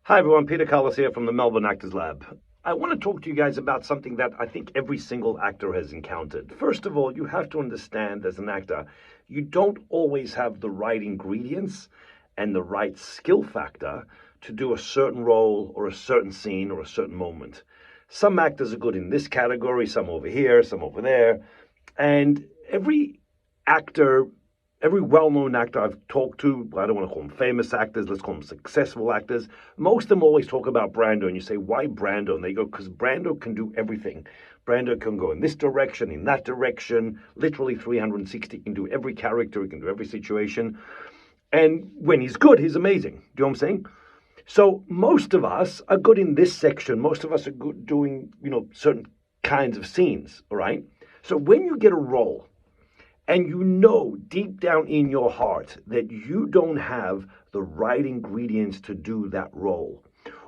Hi everyone, Peter Kalos here from the Melbourne Actors Lab. I want to talk to you guys about something that I think every single actor has encountered. First of all, you have to understand as an actor, you don't always have the right ingredients and the right skill factor to do a certain role or a certain scene or a certain moment. Some actors are good in this category, some over here, some over there. And every well-known actor I've talked to, I don't want to call them famous actors, let's call them successful actors. Most of them always talk about Brando, and you say, why Brando? And they go, because Brando can do everything. Brando can go in this direction, in that direction, literally 360, can do every character, he can do every situation. And when he's good, he's amazing. Do you know what I'm saying? So most of us are good in this section. Most of us are good doing, certain kinds of scenes, all right? So when you get a role, and you know deep down in your heart that you don't have the right ingredients to do that role,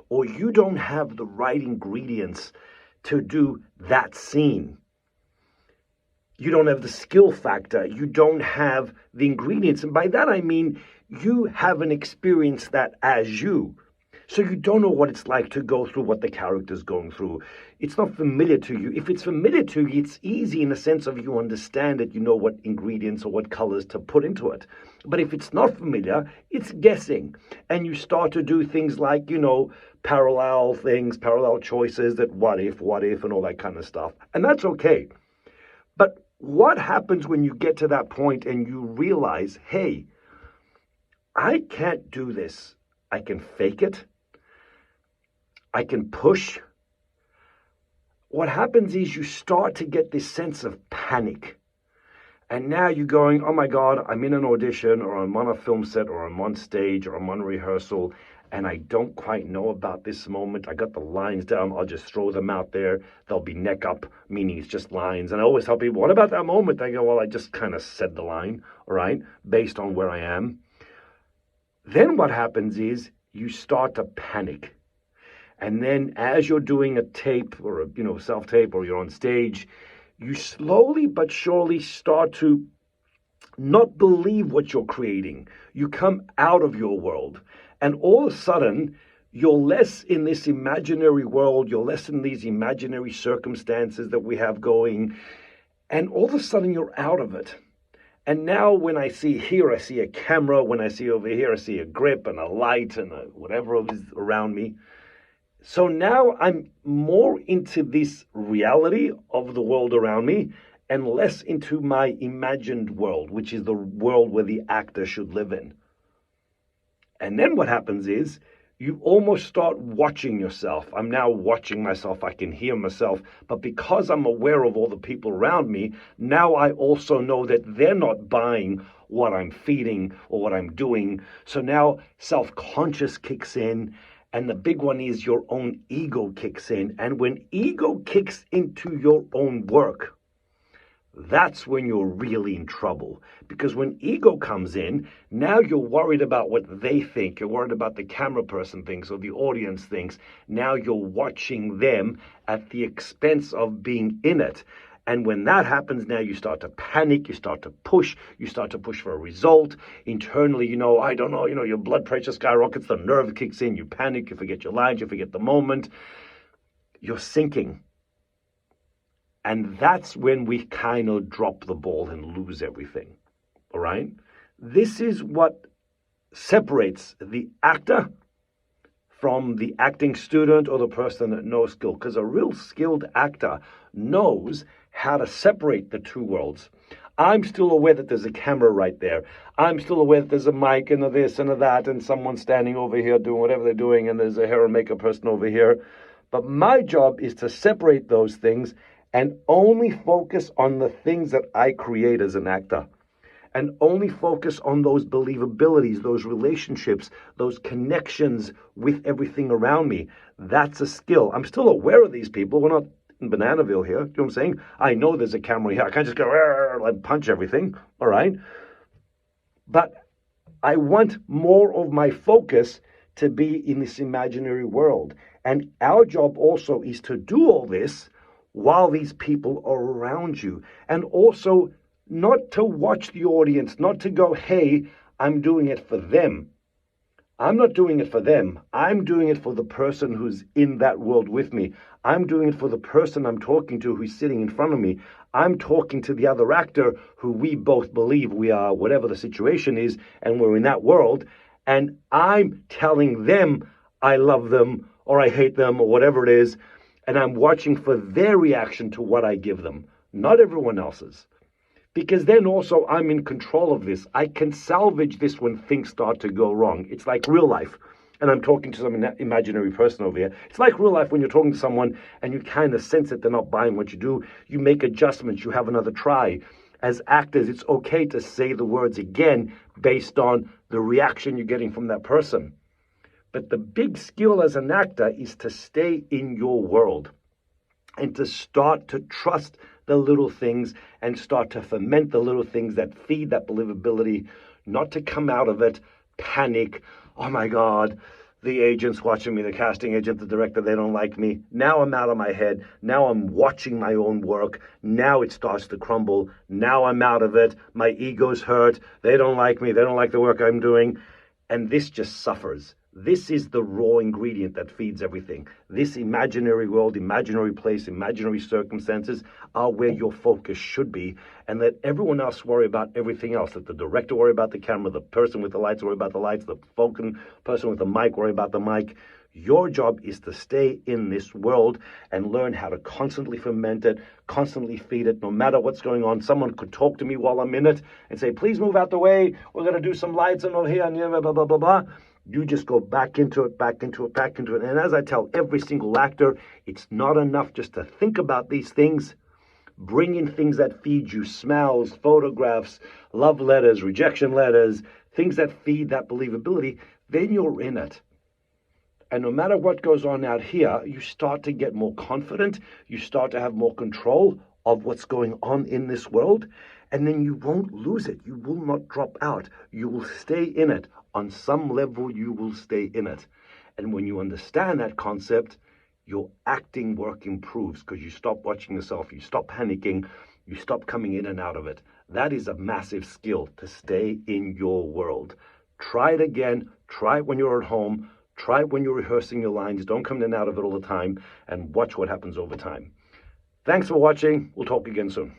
or you don't have the right ingredients to do that scene, you don't have the skill factor, you don't have the ingredients. And by that I mean you haven't experienced that as you. So you don't know what it's like to go through what the character's going through. It's not familiar to you. If it's familiar to you, it's easy in the sense of you understand it, you know what ingredients or what colors to put into it. But if it's not familiar, it's guessing. And you start to do things like, parallel things, parallel choices, that what if, and all that kind of stuff. And that's okay. But what happens when you get to that point and you realize, hey, I can't do this. I can fake it. I can push. What happens is you start to get this sense of panic. And now you're going, oh my God, I'm in an audition, or I'm on a film set, or I'm on stage, or I'm on rehearsal, and I don't quite know about this moment. I got the lines down. I'll just throw them out there. They'll be neck up, meaning it's just lines. And I always tell people, what about that moment? I go, well, I just kind of said the line, all right, based on where I am. Then what happens is you start to panic. And then as you're doing a tape or a self-tape, or you're on stage, you slowly but surely start to not believe what you're creating. You come out of your world, and all of a sudden you're less in this imaginary world, you're less in these imaginary circumstances that we have going, and all of a sudden you're out of it. And now when I see here, I see a camera. When I see over here, I see a grip and a light and whatever is around me. So now I'm more into this reality of the world around me and less into my imagined world, which is the world where the actor should live in. And then what happens is you almost start watching yourself. I'm now watching myself. I can hear myself. But because I'm aware of all the people around me, now I also know that they're not buying what I'm feeding or what I'm doing. So now self-conscious kicks in. And the big one is your own ego kicks in. And when ego kicks into your own work, that's when you're really in trouble. Because when ego comes in, now you're worried about what they think. You're worried about the camera person thinks or the audience thinks. Now you're watching them at the expense of being in it. And when that happens, now you start to panic, you start to push for a result. Internally, I don't know, your blood pressure skyrockets, the nerve kicks in, you panic, you forget your lines, you forget the moment. You're sinking. And that's when we kind of drop the ball and lose everything, all right? This is what separates the actor from the acting student or the person that knows skill, because a real skilled actor knows how to separate the two worlds. I'm still aware that there's a camera right there. I'm still aware that there's a mic and a this and a that and someone standing over here doing whatever they're doing, and there's a hair and makeup person over here. But my job is to separate those things and only focus on the things that I create as an actor, and only focus on those believabilities, those relationships, those connections with everything around me. That's a skill. I'm still aware of these people. We're not in Bananaville here. Do you know what I'm saying? I know there's a camera here. I can't just go and punch everything, all right? But I want more of my focus to be in this imaginary world. And our job also is to do all this while these people are around you. And also not to watch the audience, not to go, hey, I'm doing it for them. I'm not doing it for them. I'm doing it for the person who's in that world with me. I'm doing it for the person I'm talking to who's sitting in front of me. I'm talking to the other actor who we both believe we are, whatever the situation is, and we're in that world. And I'm telling them I love them or I hate them or whatever it is. And I'm watching for their reaction to what I give them, not everyone else's. Because then also I'm in control of this. I can salvage this when things start to go wrong. It's like real life. And I'm talking to some imaginary person over here. It's like real life when you're talking to someone and you kind of sense that they're not buying what you do. You make adjustments. You have another try. As actors, it's okay to say the words again based on the reaction you're getting from that person. But the big skill as an actor is to stay in your world and to start to trust the little things and start to ferment the little things that feed that believability, not to come out of it, panic, oh my God, the agent's watching me, the casting agent, the director, they don't like me. Now I'm out of my head. Now I'm watching my own work. Now it starts to crumble. Now I'm out of it. My ego's hurt. They don't like me. They don't like the work I'm doing. And this just suffers. This is the raw ingredient that feeds everything. This imaginary world, imaginary place, imaginary circumstances are where your focus should be, and let everyone else worry about everything else. Let the director worry about the camera, the person with the lights worry about the lights, the person with the mic worry about the mic. Your job is to stay in this world and learn how to constantly ferment it, constantly feed it, no matter what's going on. Someone could talk to me while I'm in it and say, please move out the way. We're going to do some lights and over here and blah, blah, blah, blah, blah. You just go back into it, back into it, back into it. And as I tell every single actor, it's not enough just to think about these things. Bring in things that feed you, smells, photographs, love letters, rejection letters, things that feed that believability. Then you're in it. And no matter what goes on out here, you start to get more confident. You start to have more control of what's going on in this world. And then you won't lose it. You will not drop out. You will stay in it. On some level, you will stay in it. And when you understand that concept, your acting work improves because you stop watching yourself. You stop panicking. You stop coming in and out of it. That is a massive skill, to stay in your world. Try it again. Try it when you're at home. Try it when you're rehearsing your lines. Don't come in and out of it all the time, and watch what happens over time. Thanks for watching. We'll talk again soon.